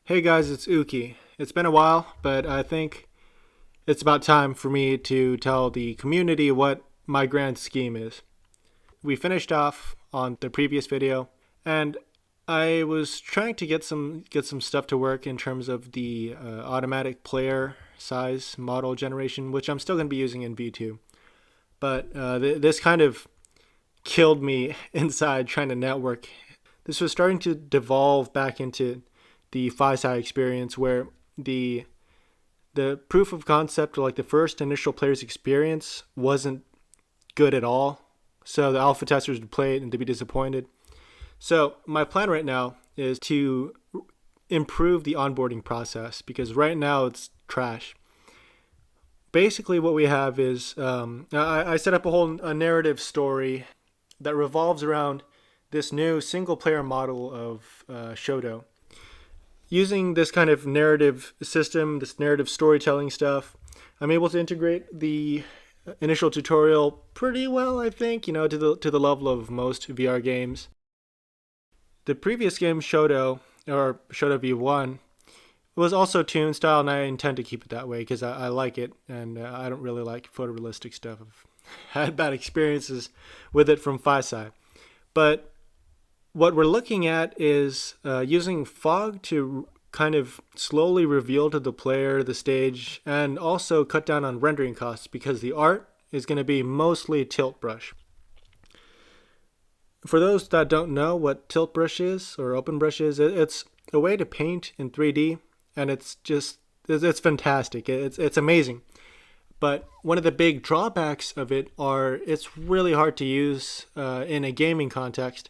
Hey guys, it's Uki. It's been a while, but I think it's about time for me to tell the community what my grand scheme is. We finished off on the previous video, and I was trying to get some stuff to work in terms of the automatic player size model generation, which I'm still going to be using in V2. But this kind of killed me inside trying to network. This was starting to devolve back into the FiSci experience where the proof of concept, or like the first initial player's experience, wasn't good at all. So the alpha testers would play it and they'd be disappointed. So my plan right now is to improve the onboarding process because right now it's trash. Basically, what we have is I set up a narrative story that revolves around this new single player model of Shodo. Using this kind of narrative system, this narrative storytelling stuff, I'm able to integrate the initial tutorial pretty well, I think, to the level of most VR games. The previous game, Shodo, or Shodo V1, was also toon style, and I intend to keep it that way because I like it, and I don't really like photorealistic stuff. I've had bad experiences with it from FiSci. But what we're looking at is using fog to kind of slowly reveal to the player the stage and also cut down on rendering costs because the art is going to be mostly tilt brush. For those that don't know what tilt brush is or open brush is, it's a way to paint in 3D, and it's fantastic. It's amazing. But one of the big drawbacks of it are it's really hard to use in a gaming context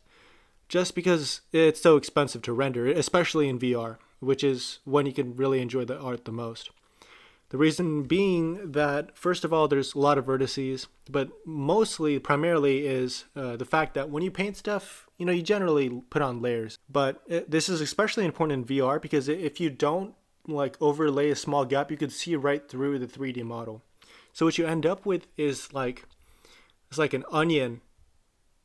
just because it's so expensive to render, especially in VR, which is when you can really enjoy the art the most. The reason being that, first of all, there's a lot of vertices, but primarily is the fact that when you paint stuff, you generally put on layers. But this is especially important in VR because if you don't overlay a small gap, you could see right through the 3D model. So what you end up with is it's like an onion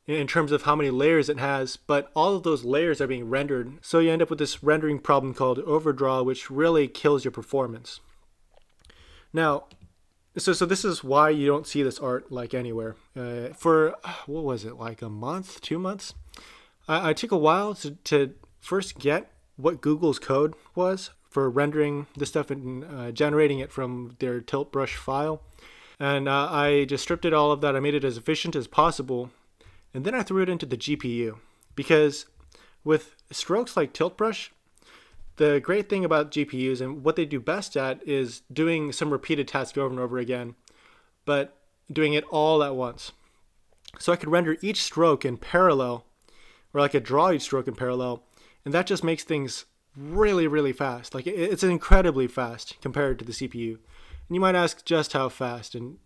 in terms of how many layers it has, but all of those layers are being rendered. So you end up with this rendering problem called overdraw, which really kills your performance. Now, so this is why you don't see this art anywhere. For, what was it, like a month, 2 months? I took a while to first get what Google's code was for rendering this stuff and generating it from their tilt brush file. And I just stripped it all of that. I made it as efficient as possible. And then I threw it into the GPU. Because with strokes like tilt brush, the great thing about GPUs and what they do best at is doing some repeated tasks over and over again, but doing it all at once. So I could render each stroke in parallel, or I could draw each stroke in parallel, and that just makes things really, really fast. It's incredibly fast compared to the CPU. And you might ask just how fast, and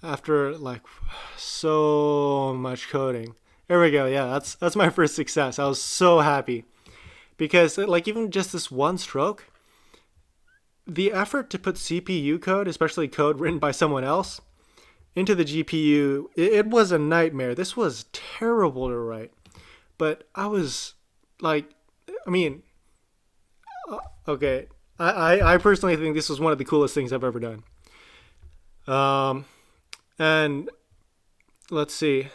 after so much coding, there we go. Yeah, that's my first success. I was so happy. Because even just this one stroke, the effort to put CPU code, especially code written by someone else, into the GPU, it was a nightmare. This was terrible to write. But I was okay. I personally think this was one of the coolest things I've ever done. And let's see.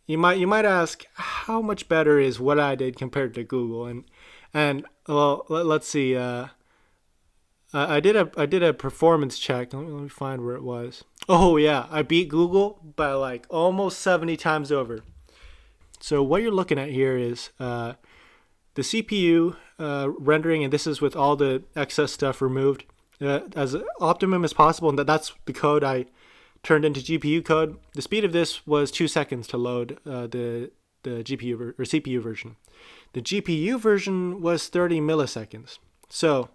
You might ask, how much better is what I did compared to Google? And well, let's see. I did a performance check. Let me find where it was. Oh yeah, I beat Google by almost 70 times over. So what you're looking at here is the CPU rendering, and this is with all the excess stuff removed, as optimum as possible. And that's the code I turned into GPU code. The speed of this was 2 seconds to load the GPU or CPU version. The GPU version was 30 milliseconds, so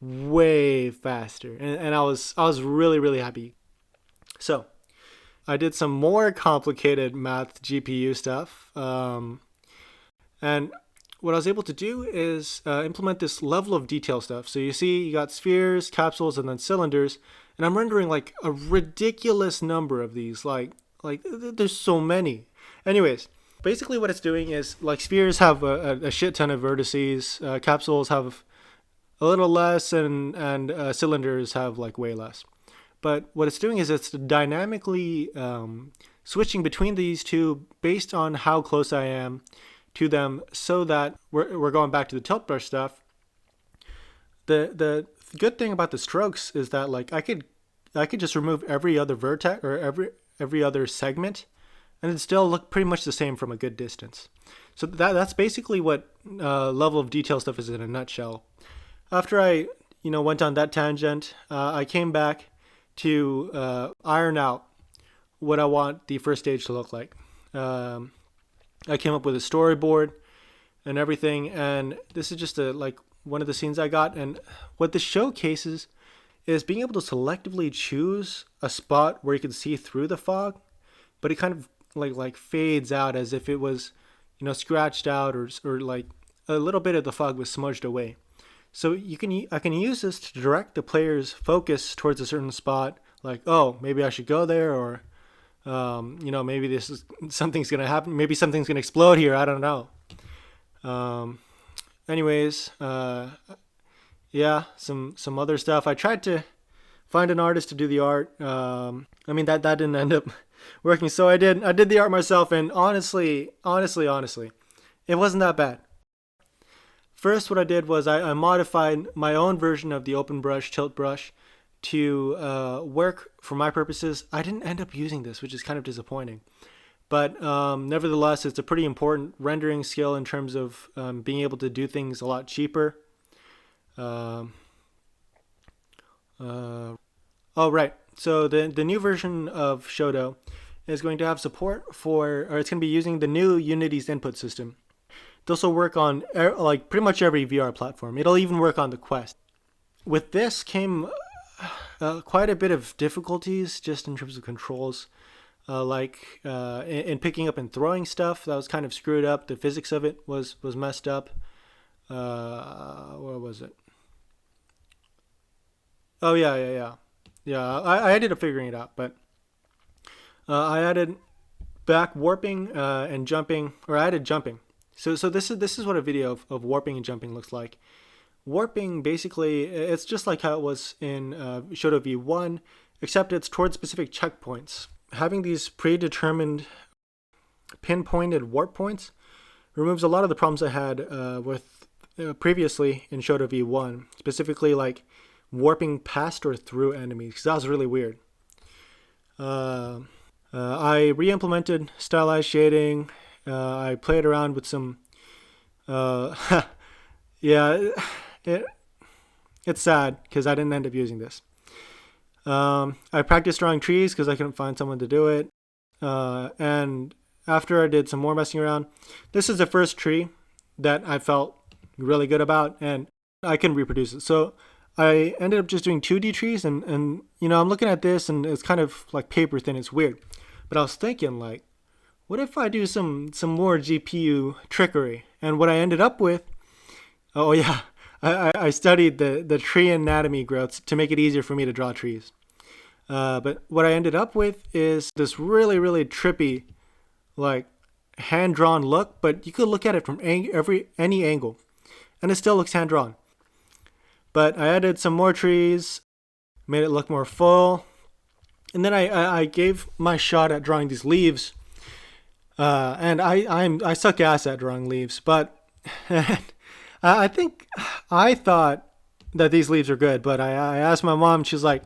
way faster, and I was really, really happy. So I did some more complicated math GPU stuff, and what I was able to do is implement this level of detail stuff. So you see, you got spheres, capsules, and then cylinders, and I'm rendering a ridiculous number of these. There's so many. Anyways, basically what it's doing is spheres have a shit ton of vertices, capsules have a little less, and cylinders have like way less. But what it's doing is it's dynamically switching between these two based on how close I am to them, so that we're going back to the tilt brush stuff. The good thing about the strokes is that like I could just remove every other vertex or every other segment, and it'd still look pretty much the same from a good distance. So that's basically what level of detail stuff is in a nutshell. After I went on that tangent, I came back to iron out what I want the first stage to look like. I came up with a storyboard and everything, and this is just one of the scenes I got. And what this showcases is being able to selectively choose a spot where you can see through the fog, but it kind of like fades out as if it was scratched out, or like a little bit of the fog was smudged away. So I can use this to direct the player's focus towards a certain spot, like, oh, maybe I should go there, or maybe something's gonna happen, maybe something's gonna explode here, I don't know. Anyways, yeah, some other stuff. I tried to find an artist to do the art. That didn't end up working, so I did the art myself, and honestly, it wasn't that bad. First, what I did was I modified my own version of the open brush tilt brush to work for my purposes. I didn't end up using this, which is kind of disappointing. But nevertheless, it's a pretty important rendering skill in terms of being able to do things a lot cheaper. Oh, right. So the new version of Shodo is going to have support for, or it's going to be using the new Unity's input system. This will work on like pretty much every VR platform. It'll even work on the Quest. With this came quite a bit of difficulties just in terms of controls. In picking up and throwing stuff, that was kind of screwed up. The physics of it was messed up. What was it? Oh, yeah. I ended up figuring it out, but I added back warping and jumping, or I added jumping. So this is what a video of warping and jumping looks like. Warping, basically, it's just like how it was in Shodo V1, except it's towards specific checkpoints. Having these predetermined pinpointed warp points removes a lot of the problems I had with previously in Shodo V1, specifically like warping past or through enemies, because that was really weird. I re-implemented stylized shading. I played around with some yeah, it's sad because I didn't end up using this. I practiced drawing trees because I couldn't find someone to do it. And after I did some more messing around, this is the first tree that I felt really good about, and I can reproduce it. So I ended up just doing 2D trees, and I'm looking at this, and it's kind of like paper thin. It's weird. But I was thinking, like, what if I do some more GPU trickery? And what I ended up with, oh yeah, I studied the tree anatomy growths to make it easier for me to draw trees. But what I ended up with is this really, really trippy, like, hand-drawn look, but you could look at it from any angle, and it still looks hand-drawn. But I added some more trees, made it look more full, and then I gave my shot at drawing these leaves, and I suck ass at drawing leaves, but I think I thought that these leaves are good, but I asked my mom, she's like,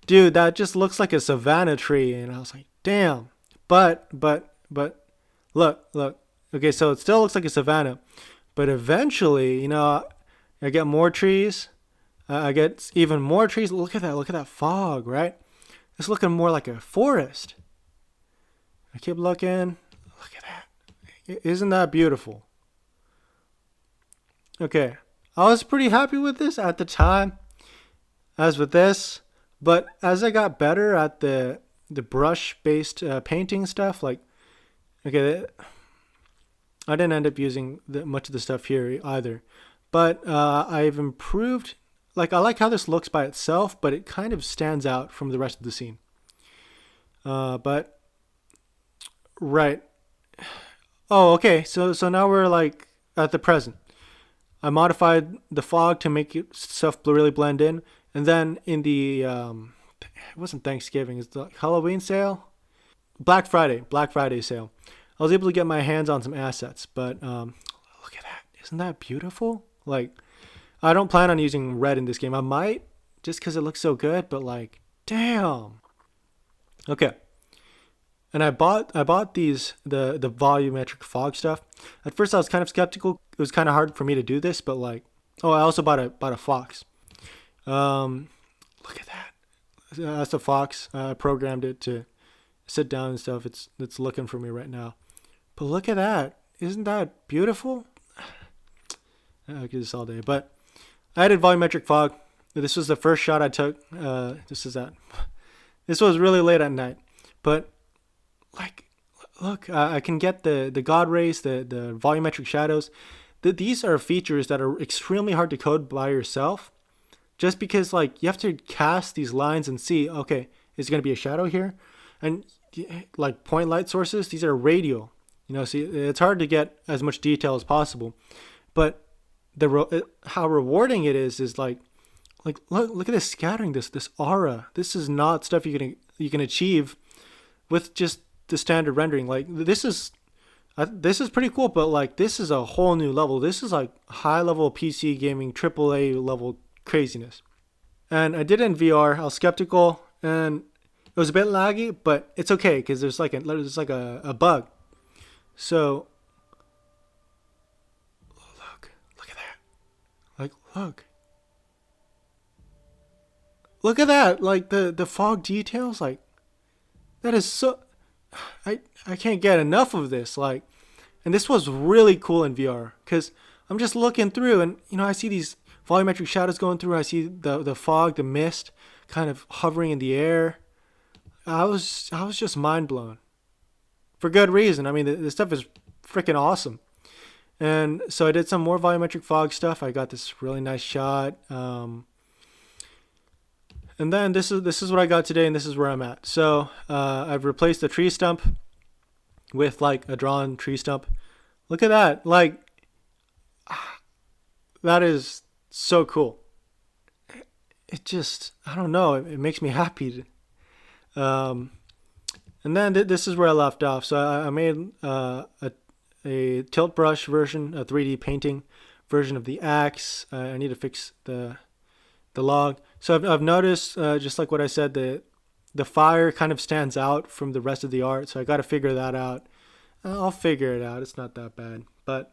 dude, that just looks like a savanna tree. And I was like, damn. But look. Okay, so it still looks like a savanna, but eventually, I get more trees. I get even more trees. Look at that fog, right? It's looking more like a forest. I keep looking. Look at that. Isn't that beautiful? Okay, I was pretty happy with this at the time, as with this. But as I got better at the brush-based painting stuff, like, okay, I didn't end up using much of the stuff here either. But I've improved. Like, I like how this looks by itself, but it kind of stands out from the rest of the scene. But, right. Oh, okay, so now we're, like, at the present. I modified the fog to make stuff really blend in. And then in the, it wasn't Thanksgiving, it's the Halloween sale? Black Friday sale. I was able to get my hands on some assets, but look at that. Isn't that beautiful? Like, I don't plan on using red in this game. I might, just because it looks so good, but like, damn. Okay. And I bought these the volumetric fog stuff. At first I was kind of skeptical. It was kind of hard for me to do this, but like, oh, I also bought a fox. Look at that. That's a fox. I programmed it to sit down and stuff. It's looking for me right now. But look at that. Isn't that beautiful? I could do this all day. But I added volumetric fog. This was the first shot I took. This was really late at night. But like, look, I can get the God rays, the volumetric shadows. These are features that are extremely hard to code by yourself. Just because like you have to cast these lines and see, okay, is going to be a shadow here? And like point light sources, these are radial. See, it's hard to get as much detail as possible. But how rewarding it is like look at this scattering, this aura. This is not stuff you can achieve with just the standard rendering. Like this is pretty cool, but like this is a whole new level. This is like high level PC gaming, AAA level craziness. And I did it in VR. I was skeptical, and it was a bit laggy, but it's okay because there's like a bug. So look at that. Like look at that. Like the fog details. Like that is so. I can't get enough of this. Like, and this was really cool in VR because I'm just looking through, and I see these volumetric shadows going through. I see the fog, the mist, kind of hovering in the air. I was just mind blown, for good reason. I mean, this stuff is freaking awesome. And so I did some more volumetric fog stuff. I got this really nice shot. And then this is what I got today, and this is where I'm at. So I've replaced the tree stump with like a drawn tree stump. Look at that. Like, that is so cool. It just, I don't know, it makes me happy. And then this is where I left off. So I made a tilt brush version, a 3D painting version of the axe. I need to fix the log. So I've noticed, just like what I said, the fire kind of stands out from the rest of the art. So I got to figure that out. I'll figure it out. It's not that bad. But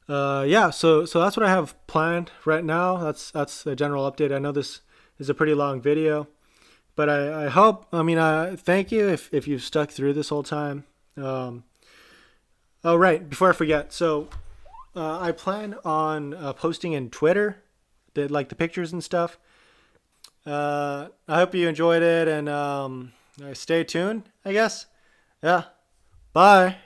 yeah, so that's what I have planned right now. That's the general update. I know this is a pretty long video, but I hope, thank you if you've stuck through this whole time. Oh, right, before I forget. So I plan on posting in Twitter, the pictures and stuff. I hope you enjoyed it, and stay tuned, I guess. Yeah. Bye.